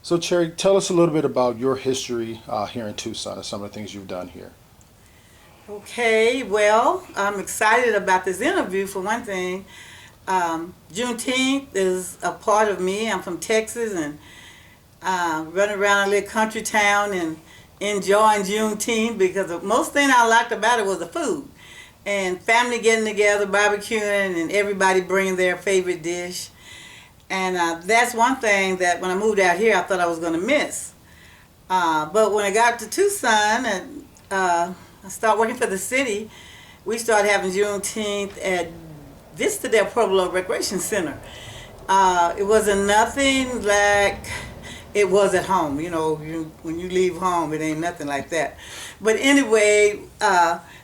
So, Cherry, tell us a little bit about your history here in Tucson and some of the things you've done here. Okay, well, I'm excited about this interview for one thing. Juneteenth is a part of me. I'm from Texas and running around a little country town and enjoying Juneteenth because the most thing I liked about it was the food and family getting together, barbecuing, and everybody bringing their favorite dish. And that's one thing that when I moved out here, I thought I was going to miss. But when I got to Tucson and I started working for the city, we started having Juneteenth at Vista del Pueblo Recreation Center. It wasn't nothing like it was at home. When you leave home, it ain't nothing like that. But anyway,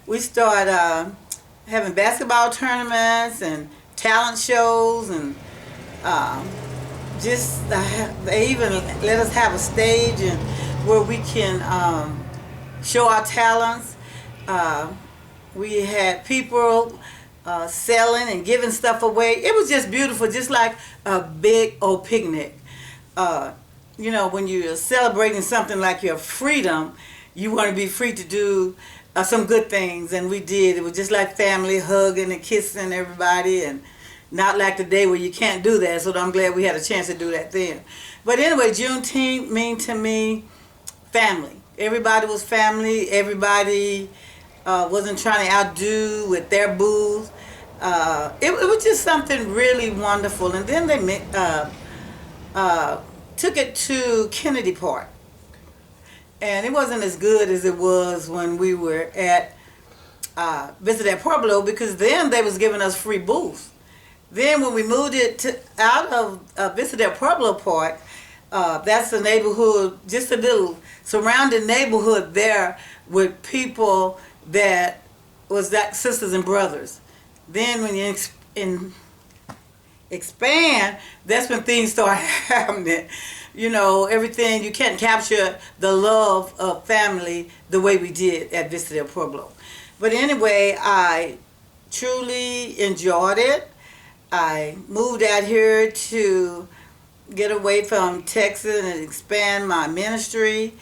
we started having basketball tournaments and talent shows and they even let us have a stage and where we can show our talents. We had people selling and giving stuff away. It was just beautiful, just like a big old picnic. When you're celebrating something like your freedom, you want to be free to do some good things, and we did. It was just like family hugging and kissing everybody, and not like the day where you can't do that. So I'm glad we had a chance to do that then. But anyway, Juneteenth mean to me family. Everybody was family. Everybody wasn't trying to outdo with their booth. It was just something really wonderful. And then they took it to Kennedy Park. And it wasn't as good as it was when we were at Vista del Pueblo because then they was giving us free booths. Then when we moved it out of Vista del Pueblo Park, that's a neighborhood, just a little surrounding neighborhood there with people that was like sisters and brothers. Then when you expand, that's when things start happening. Everything, you can't capture the love of family the way we did at Vista del Pueblo. But anyway, I truly enjoyed it. I moved out here to get away from Texas and expand my ministry.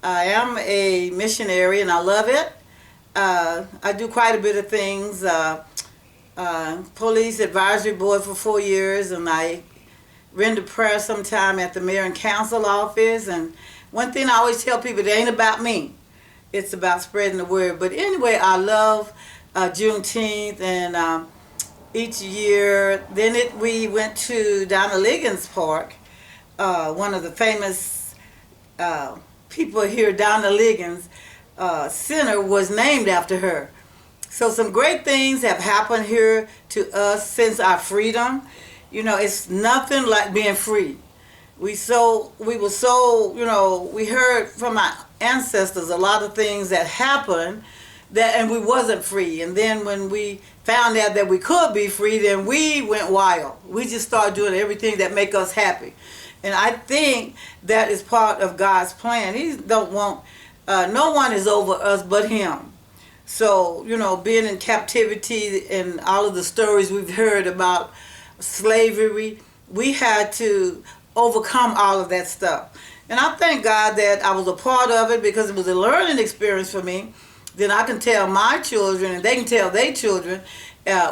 I am a missionary and I love it. I do quite a bit of things. Police advisory board for 4 years, and I render prayer sometime at the mayor and council office. And one thing I always tell people, it ain't about me. It's about spreading the word. But anyway, I love Juneteenth, and each year, then we went to Donna Liggins Park, one of the famous people here, Donna Liggins Center was named after her. So some great things have happened here to us since our freedom. It's nothing like being free. We heard from our ancestors a lot of things that happened and we wasn't free. And then when we found out that we could be free, then we went wild. We just started doing everything that make us happy. And I think that is part of God's plan. He don't want, no one is over us but him. So, being in captivity and all of the stories we've heard about slavery, we had to overcome all of that stuff. And I thank God that I was a part of it because it was a learning experience for me. Then I can tell my children and they can tell their children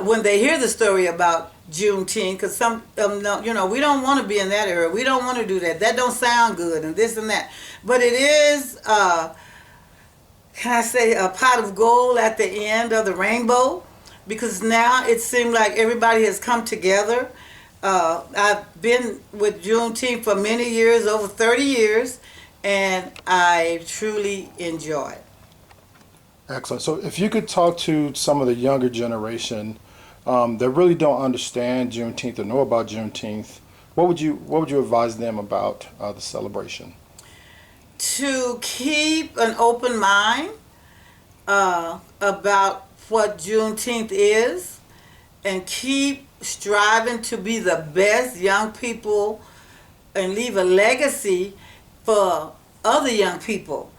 when they hear the story about Juneteenth, because some we don't want to be in that era. We don't want to do that. That don't sound good and this and that. But it is, can I say, a pot of gold at the end of the rainbow, because now it seems like everybody has come together. I've been with Juneteenth for many years, over 30 years, and I truly enjoy it. Excellent. So, if you could talk to some of the younger generation that really don't understand Juneteenth or know about Juneteenth, what would you advise them about the celebration? To keep an open mind about what Juneteenth is, and keep striving to be the best young people and leave a legacy for other young people.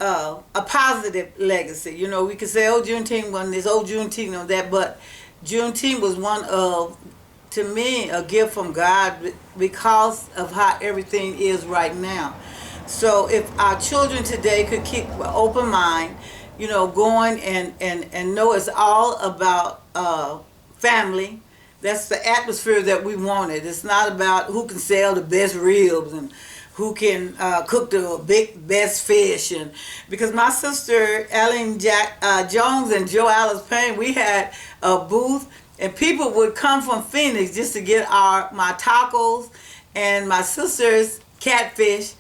A positive legacy. We could say, oh, Juneteenth wasn't this, oh, Juneteenth on that, but Juneteenth was one of to me, a gift from God because of how everything is right now. So if our children today could keep an open mind, going and know it's all about family. That's the atmosphere that we wanted. It's not about who can sell the best ribs and who can cook the best fish. And because my sister Ellen Jones and Joe Alice Payne, we had a booth, and people would come from Phoenix just to get my tacos and my sister's catfish.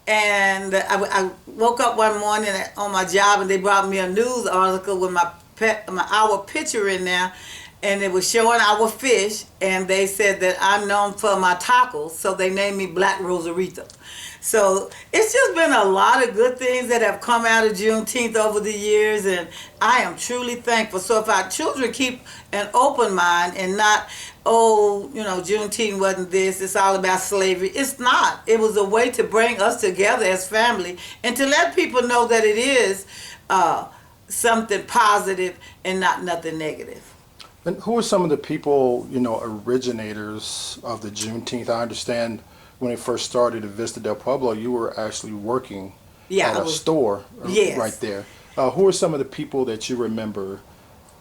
And I woke up one morning on my job, and they brought me a news article with our picture in there, and it was showing our fish, and they said that I'm known for my tacos, so they named me Black Rosarito. So it's just been a lot of good things that have come out of Juneteenth over the years, and I am truly thankful. So if our children keep an open mind and not, Juneteenth wasn't this, it's all about slavery. It's not. It was a way to bring us together as family and to let people know that it is something positive and not nothing negative. And who are some of the people, originators of the Juneteenth? I understand when it first started at Vista del Pueblo, you were actually working at a store right there. Who are some of the people that you remember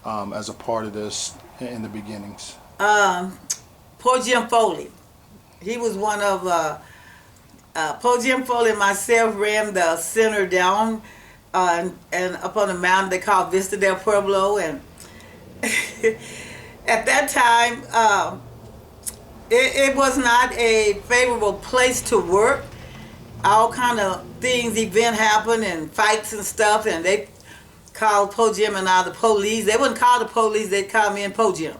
as a part of this in the beginnings? Poor Jim Foley. He was one of, Poor Jim Foley and myself ran the center down and up on the mountain they call Vista del Pueblo. And at that time, it was not a favorable place to work. All kind of event happened and fights and stuff, and they called Po Jim and I the police. They wouldn't call the police, they'd call me and Po Jim.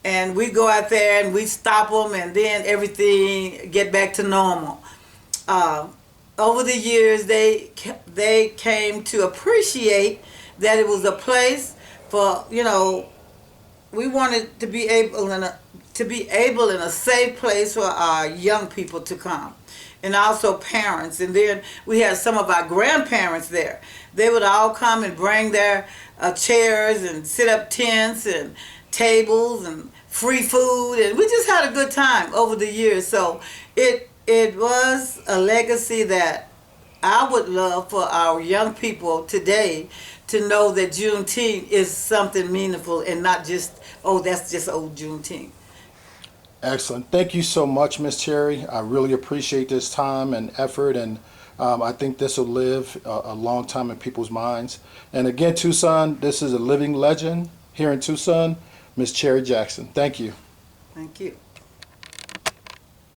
And we go out there and we stop them, and then everything get back to normal. Over the years, they came to appreciate that it was a place for, we wanted to be able in a safe place for our young people to come, and also parents. And then we had some of our grandparents there. They would all come and bring their chairs and sit up tents and tables and free food, and we just had a good time over the years. So it was a legacy that I would love for our young people today to know that Juneteenth is something meaningful and not just, that's just old Juneteenth. Excellent. Thank you so much, Miss Cherry. I really appreciate this time and effort, and I think this will live a long time in people's minds. And again, Tucson, this is a living legend here in Tucson, Miss Cherry Jackson. Thank you. Thank you.